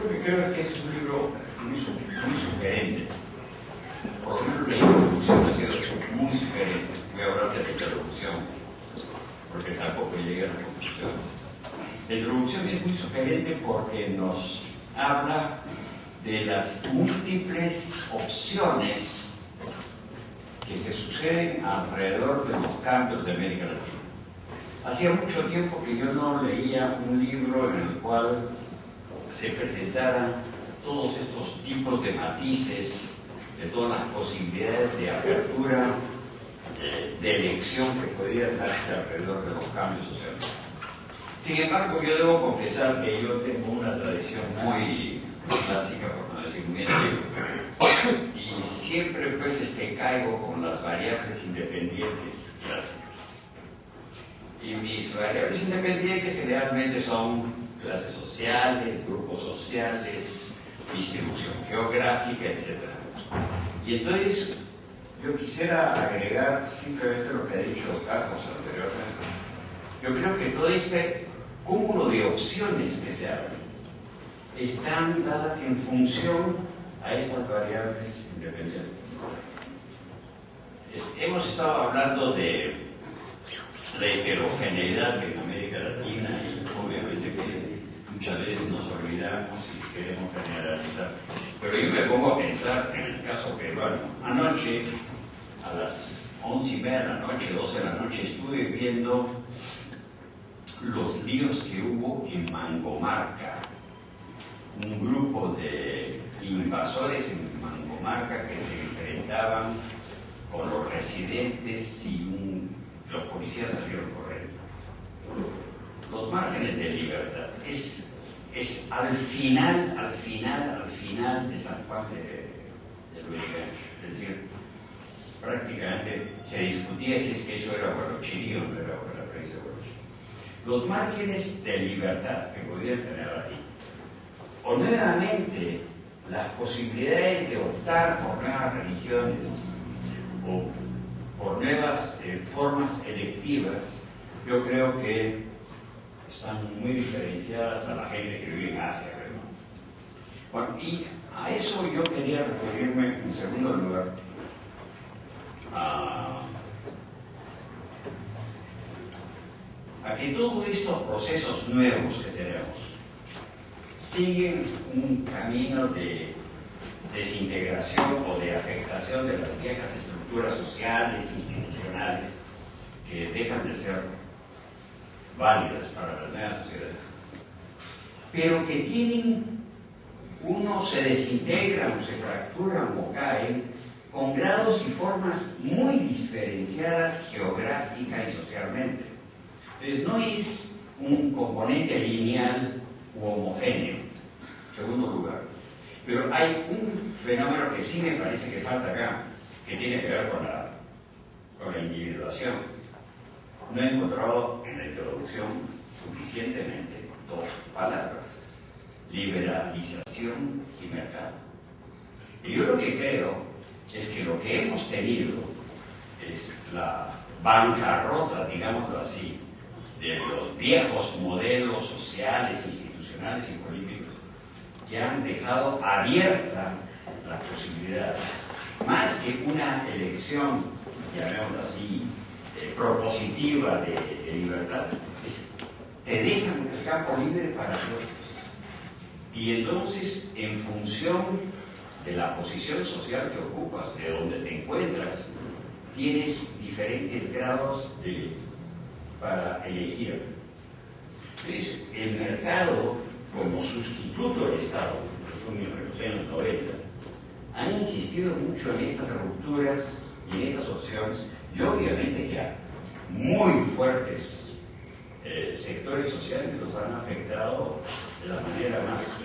lo que creo es que es un libro muy sugerente. Por ejemplo, la introducción ha sido muy sugerente. Voy a hablar de la introducción, porque tampoco llegué a la conclusión. La introducción es muy sugerente porque nos habla de las múltiples opciones que se suceden alrededor de los cambios de América Latina. Hacía mucho tiempo que yo no leía un libro en el cual se presentaran todos estos tipos de matices, de todas las posibilidades de apertura, de elección que podían darse alrededor de los cambios sociales. Sin embargo, yo debo confesar que yo tengo una tradición muy clásica, por no decir muy antigua, y siempre pues caigo con las variables independientes clásicas. Y mis variables independientes generalmente son clases sociales, grupos sociales, distribución geográfica, etc. Y entonces yo quisiera agregar simplemente lo que ha dicho Carlos anteriormente. Yo creo que todo este cúmulo de opciones que se abren están dadas en función a estas variables independientes. Hemos estado hablando de la heterogeneidad en América Latina y obviamente que muchas veces nos olvidamos y queremos generalizar. Pero yo me pongo a pensar en el caso peruano. Anoche, a las 11:30 de la noche, 12 de la noche, estuve viendo los líos que hubo en Mangomarca. Un grupo de invasores en Mangomarca que se enfrentaban con los residentes y los policías salieron corriendo. Los márgenes de libertad es al final de San Juan de Lurigancho. Es decir, prácticamente se discutía si es que eso era Huarochirí o no era la provincia de Huarochirí. Los márgenes de libertad que podían tener ahí, o nuevamente las posibilidades de optar por nuevas religiones o por nuevas formas electivas, yo creo que están muy diferenciadas a la gente que vive en Asia, ¿verdad? Bueno, y a eso yo quería referirme en segundo lugar a que todos estos procesos nuevos que tenemos siguen un camino de desintegración o de afectación de las viejas estructuras sociales, institucionales, que dejan de ser válidas para las nuevas sociedades, pero que se desintegran o se fracturan o caen con grados y formas muy diferenciadas geográfica y socialmente. Entonces no es un componente lineal u homogéneo, en segundo lugar. Pero hay un fenómeno que sí me parece que falta acá, que tiene que ver con la individuación. No he encontrado en la introducción suficientemente dos palabras: liberalización y mercado. Y yo lo que creo es que lo que hemos tenido es la bancarrota, digámoslo así, de los viejos modelos sociales, institucionales y políticos que han dejado abierta las posibilidades, más que una elección, llamémoslo así, propositiva de libertad, te dejan el campo libre para todos. Y entonces, en función de la posición social que ocupas, de donde te encuentras, tienes diferentes grados para elegir. Entonces, el mercado, como sustituto del Estado, en los años 90, han insistido mucho en estas rupturas y en estas opciones, y obviamente que a muy fuertes sectores sociales los han afectado de la manera más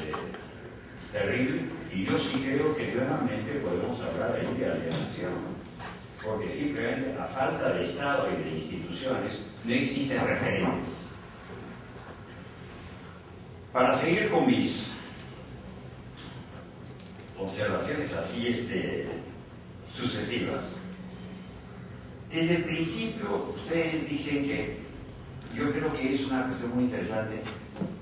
terrible, y yo sí creo que nuevamente podemos hablar ahí de alienación, porque simplemente a falta de Estado y de instituciones no existen referentes. Para seguir con mis observaciones así sucesivas, desde el principio ustedes dicen que, yo creo que es una cuestión muy interesante,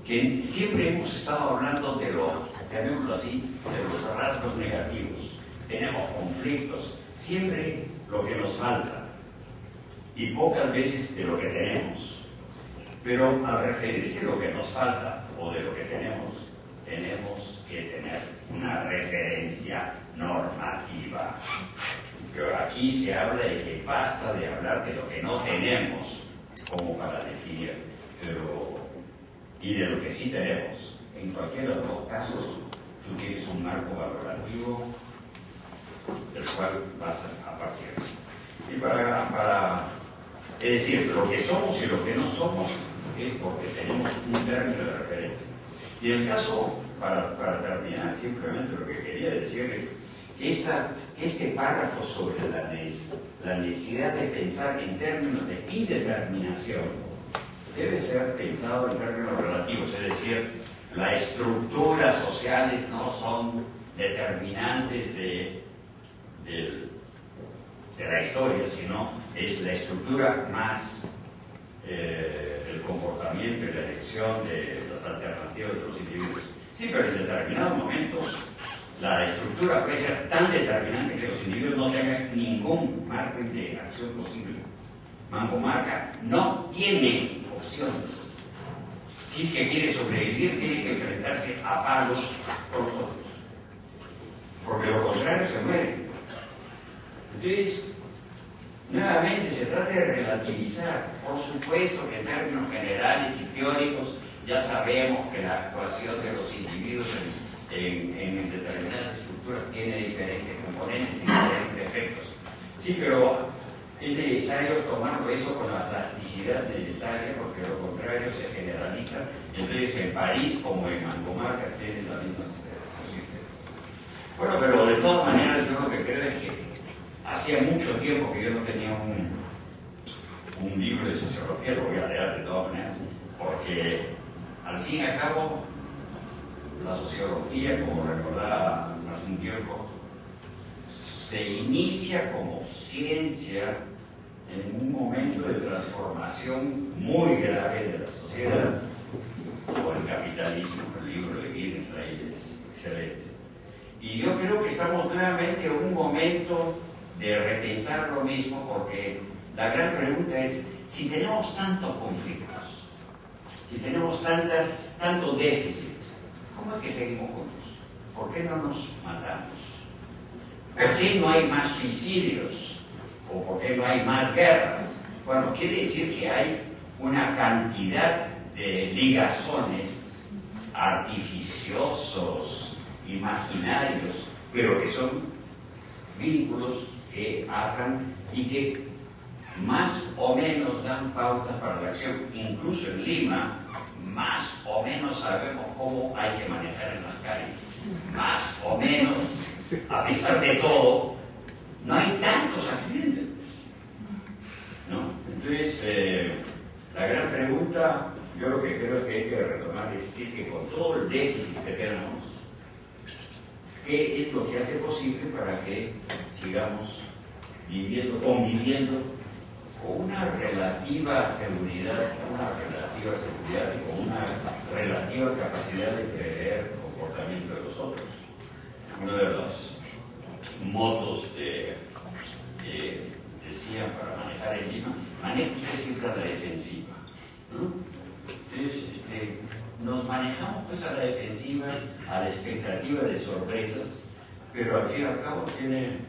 que siempre hemos estado hablando de lo llamémoslo así, de los rasgos negativos. Tenemos conflictos, siempre lo que nos falta y pocas veces de lo que tenemos. Pero al referirse a lo que nos falta o de lo que tenemos que tener una referencia normativa. Pero aquí se habla de que basta de hablar de lo que no tenemos como para definir, y de lo que sí tenemos. En cualquiera de los casos, tú tienes un marco valorativo del cual vas a partir. Y es decir, lo que somos y lo que no somos es porque tenemos un término de referencia. Y en el caso, para terminar, simplemente lo que quería decir es que este párrafo sobre la necesidad de pensar en términos de indeterminación debe ser pensado en términos relativos, es decir, las estructuras sociales no son determinantes de la historia, sino es la estructura más el comportamiento y la elección de las alternativas de los individuos. Sí, pero en determinados momentos la estructura puede ser tan determinante que los individuos no tengan ningún margen de acción posible. Manco Marca no tiene opciones. Si es que quiere sobrevivir, tiene que enfrentarse a palos por los otros. Porque lo contrario se muere. Entonces, nuevamente se trata de relativizar. Por supuesto que en términos generales y teóricos ya sabemos que la actuación de los individuos en determinadas estructuras tiene diferentes componentes y diferentes efectos. Sí, pero es necesario tomarlo eso con la plasticidad necesaria, porque lo contrario se generaliza. Entonces en París como en Mancomarca tienen las mismas posibilidades. Bueno, pero de todas maneras yo lo que creo es que hacía mucho tiempo que yo no tenía un libro de sociología, lo voy a leer de todas maneras, porque al fin y al cabo la sociología, como recordaba hace un tiempo, se inicia como ciencia en un momento de transformación muy grave de la sociedad, por el capitalismo. El libro de Giddens ahí es excelente. Y yo creo que estamos nuevamente en un momento de repensar lo mismo, porque la gran pregunta es, si tenemos tantos conflictos, si tenemos tantos déficits, ¿cómo es que seguimos juntos? ¿Por qué no nos matamos? ¿Por qué no hay más suicidios? ¿O por qué no hay más guerras? Bueno, quiere decir que hay una cantidad de ligazones artificiosos, imaginarios, pero que son vínculos que atan y que más o menos dan pautas para la acción. Incluso en Lima, más o menos sabemos cómo hay que manejar en las calles. Más o menos, a pesar de todo, no hay tantos accidentes, ¿no? Entonces, la gran pregunta, yo lo que creo que hay que retomar es si es que con todo el déficit que tenemos, ¿qué es lo que hace posible para que sigamos conviviendo con una relativa seguridad, y con una relativa capacidad de prever el comportamiento de los otros? Uno de los motos que decían para manejar en Lima, maneja usted siempre a la defensiva, ¿no? Entonces, nos manejamos pues a la defensiva, a la expectativa de sorpresas, pero al fin y al cabo tiene